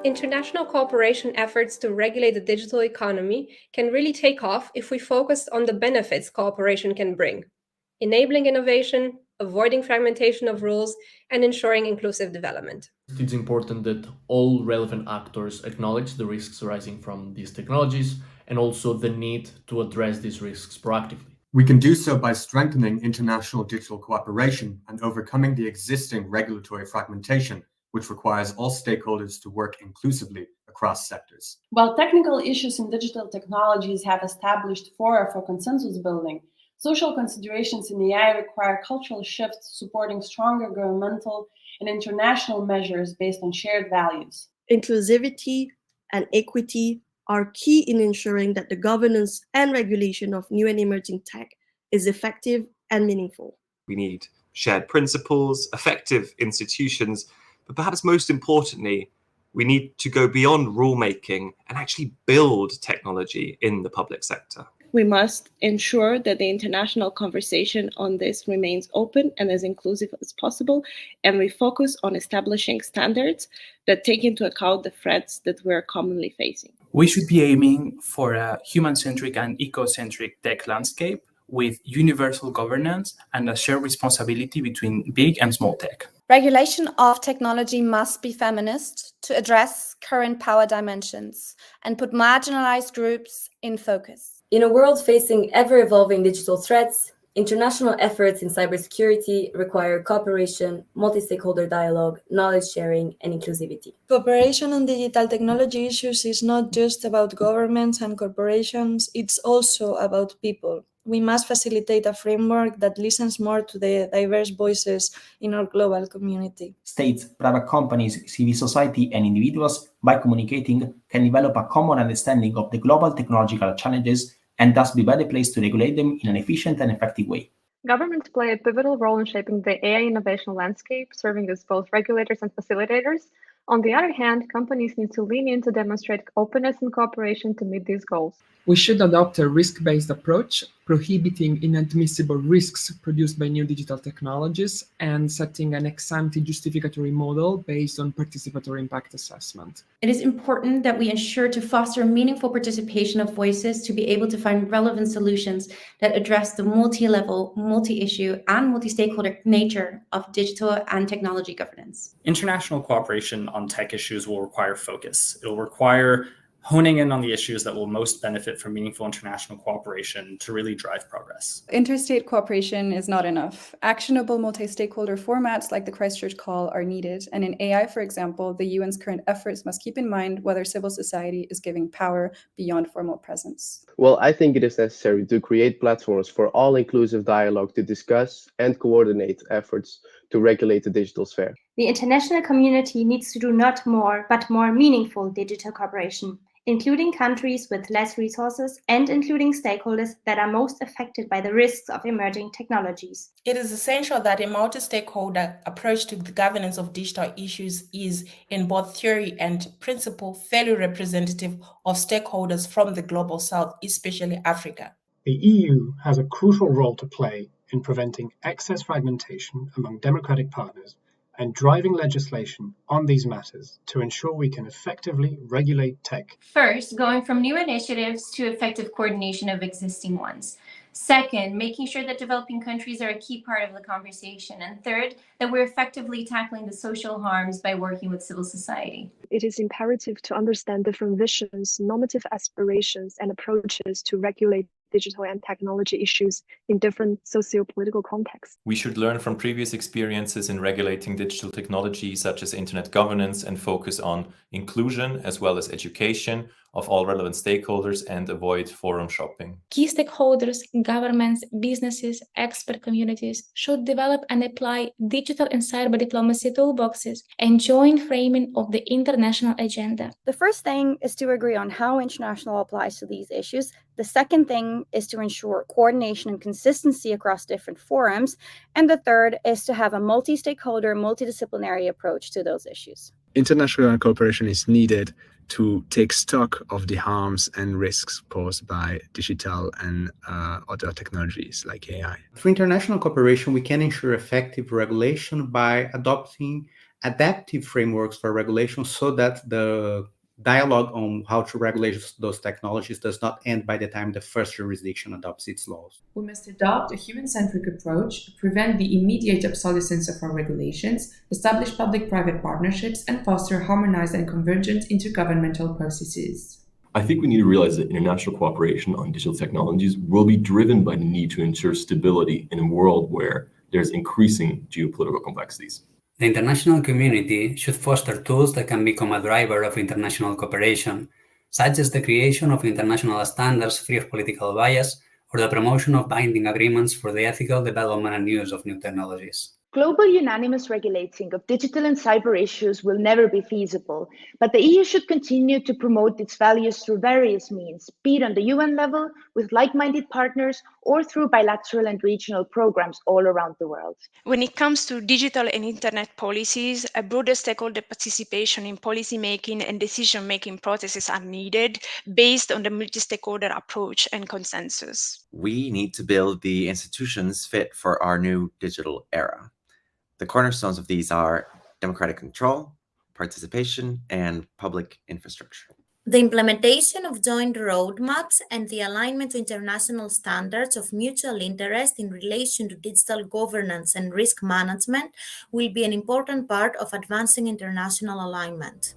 International cooperation efforts to regulate the digital economy can really take off if we focus on the benefits cooperation can bring, enabling innovation, avoiding fragmentation of rules, and ensuring inclusive development. It's important that all relevant actors acknowledge the risks arising from these technologies and also the need to address these risks proactively. We can do so by strengthening international digital cooperation and overcoming the existing regulatory fragmentation, which requires all stakeholders to work inclusively across sectors. While technical issues in digital technologies have established fora for consensus building, social considerations in AI require cultural shifts supporting stronger governmental and international measures based on shared values. Inclusivity and equity are key in ensuring that the governance and regulation of new and emerging tech is effective and meaningful. We need shared principles, effective institutions, but perhaps most importantly, we need to go beyond rulemaking and actually build technology in the public sector. We must ensure that the international conversation on this remains open and as inclusive as possible, and we focus on establishing standards that take into account the threats that we're commonly facing. We should be aiming for a human-centric and eco-centric tech landscape with universal governance and a shared responsibility between big and small tech. Regulation of technology must be feminist to address current power dimensions and put marginalized groups in focus. In a world facing ever-evolving digital threats, international efforts in cybersecurity require cooperation, multi-stakeholder dialogue, knowledge sharing, and inclusivity. Cooperation on digital technology issues is not just about governments and corporations, it's also about people. We must facilitate a framework that listens more to the diverse voices in our global community. States, private companies, civil society, and individuals, by communicating, can develop a common understanding of the global technological challenges and thus be better placed to regulate them in an efficient and effective way. Governments play a pivotal role in shaping the AI innovation landscape, serving as both regulators and facilitators. On the other hand, companies need to lean in to demonstrate openness and cooperation to meet these goals. We should adopt a risk-based approach, prohibiting inadmissible risks produced by new digital technologies and setting an ex-ante justificatory model based on participatory impact assessment. It is important that we ensure to foster meaningful participation of voices to be able to find relevant solutions that address the multi-level, multi-issue, and multi-stakeholder nature of digital and technology governance. International cooperation on tech issues will require focus. It will require honing in on the issues that will most benefit from meaningful international cooperation to really drive progress. Interstate cooperation is not enough. Actionable multi-stakeholder formats like the Christchurch Call are needed. And in AI, for example, the UN's current efforts must keep in mind whether civil society is giving power beyond formal presence. Well, I think it is necessary to create platforms for all-inclusive dialogue to discuss and coordinate efforts to regulate the digital sphere. The international community needs to do not more, but more meaningful digital cooperation, including countries with less resources and including stakeholders that are most affected by the risks of emerging technologies. It is essential that a multi-stakeholder approach to the governance of digital issues is, in both theory and principle, fairly representative of stakeholders from the global south, especially Africa. The EU has a crucial role to play in preventing excess fragmentation among democratic partners and driving legislation on these matters to ensure we can effectively regulate tech. First, going from new initiatives to effective coordination of existing ones. Second, making sure that developing countries are a key part of the conversation. And third, that we're effectively tackling the social harms by working with civil society. It is imperative to understand different visions, normative aspirations, and approaches to regulate digital and technology issues in different socio-political contexts. We should learn from previous experiences in regulating digital technology, such as internet governance, and focus on inclusion as well as education of all relevant stakeholders and avoid forum shopping. Key stakeholders, governments, businesses, expert communities should develop and apply digital and cyber diplomacy toolboxes and joint framing of the international agenda. The first thing is to agree on how international applies to these issues. The second thing is to ensure coordination and consistency across different forums. And the third is to have a multi-stakeholder, multidisciplinary approach to those issues. International cooperation is needed to take stock of the harms and risks posed by digital and other technologies like AI. Through international cooperation, we can ensure effective regulation by adopting adaptive frameworks for regulation so that the dialogue on how to regulate those technologies does not end by the time the first jurisdiction adopts its laws. We must adopt a human-centric approach, prevent the immediate obsolescence of our regulations, establish public-private partnerships, and foster harmonized and convergent intergovernmental processes. I think we need to realize that international cooperation on digital technologies will be driven by the need to ensure stability in a world where there's increasing geopolitical complexities. The international community should foster tools that can become a driver of international cooperation, such as the creation of international standards free of political bias or the promotion of binding agreements for the ethical development and use of new technologies. Global unanimous regulating of digital and cyber issues will never be feasible, but the EU should continue to promote its values through various means, be it on the UN level, with like-minded partners, or through bilateral and regional programs all around the world. When it comes to digital and internet policies, a broader stakeholder participation in policy-making and decision-making processes are needed based on the multi-stakeholder approach and consensus. We need to build the institutions fit for our new digital era. The cornerstones of these are democratic control, participation, and public infrastructure. The implementation of joint roadmaps and the alignment to international standards of mutual interest in relation to digital governance and risk management will be an important part of advancing international alignment.